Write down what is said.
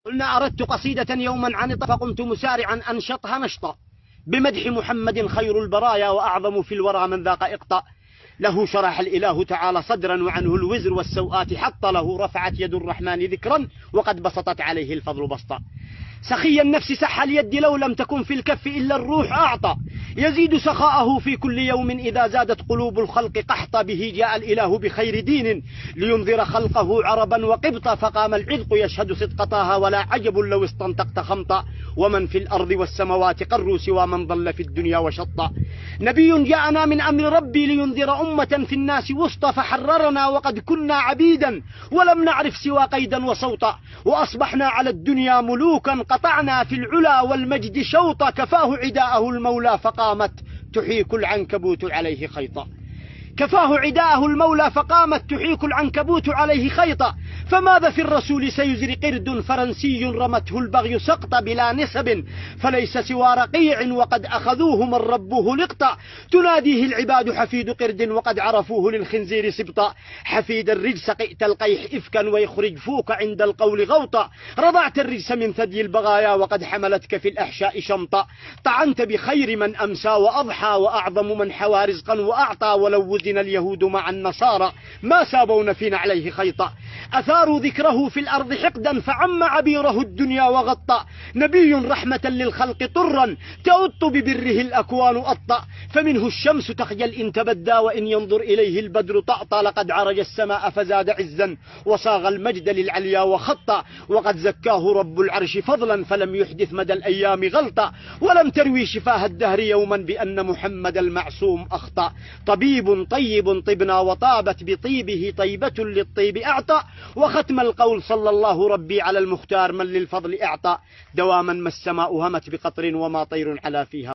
قلنا أردت قصيدة يوما عنطة فقمت مسارعا أنشطها نشطا بمدح محمد خير البرايا وأعظم في الورى من ذاق إقطاء. له شرح الإله تعالى صدرا وعنه الوزر والسوءات حط له رفعت يد الرحمن ذكرا وقد بسطت عليه الفضل بسطا. سخي النفس سح اليد لو لم تكن في الكف إلا الروح أعطى يزيد سخاءه في كل يوم إذا زادت قلوب الخلق قحطا. به جاء الإله بخير دين لينذر خلقه عربا وقبطا فقام العذق يشهد صدق طه ولا عجب لو استنطقت خمطا. ومن في الأرض والسماوات قروا سوى من ضل في الدنيا وشطا. نبي جاءنا من أمر ربي لينذر أمة في الناس وسطا فحررنا وقد كنا عبيدا ولم نعرف سوى قيدا وصوتا. وأصبحنا على الدنيا ملوكا قطعنا في العلا والمجد شوطا. كفاه عداءه المولى فقامت تحيك العنكبوت عليه خيطا. كفاه عداءه المولى فقامت تحيك العنكبوت عليه خيطا. فماذا في الرسول سيجري قرد فرنسي رمته البغي سقطا بلا نسب فليس سوى رقيع وقد أخذوه من ربه لقطا. تناديه العباد حفيد قرد وقد عرفوه للخنزير سبطا. حفيد الرجس قئت القيح إفكا ويخرج فوك عند القول غوطا. رضعت الرجس من ثدي البغايا وقد حملتك في الأحشاء شمطا. طعنت بخير من أمسى وأضحى وأعظم من حوى رزقا وأعطى. ولو وزن اليهود مع النصارى ما سابون فينا عليه خيطا. أثاروا ذكره في الأرض حقدا فعم عبيره الدنيا وغطى. نبي رحمة للخلق طرا تؤط ببره الأكوان أطأ. فمنه الشمس تخجل إن تبدى وإن ينظر إليه البدر طأطى. لقد عرج السماء فزاد عزا وصاغ المجد للعليا وخطا. وقد زكاه رب العرش فضلا فلم يحدث مدى الأيام غلطا. ولم تروي شفاه الدهر يوما بأن محمد المعصوم أخطأ. طبيب طيب طبنا وطابت بطيبه طيبة للطيب أعطى. وختم القول صلى الله ربي على المختار من للفضل أعطى. دواما ما السماء همت بقطر وما طير على فيها.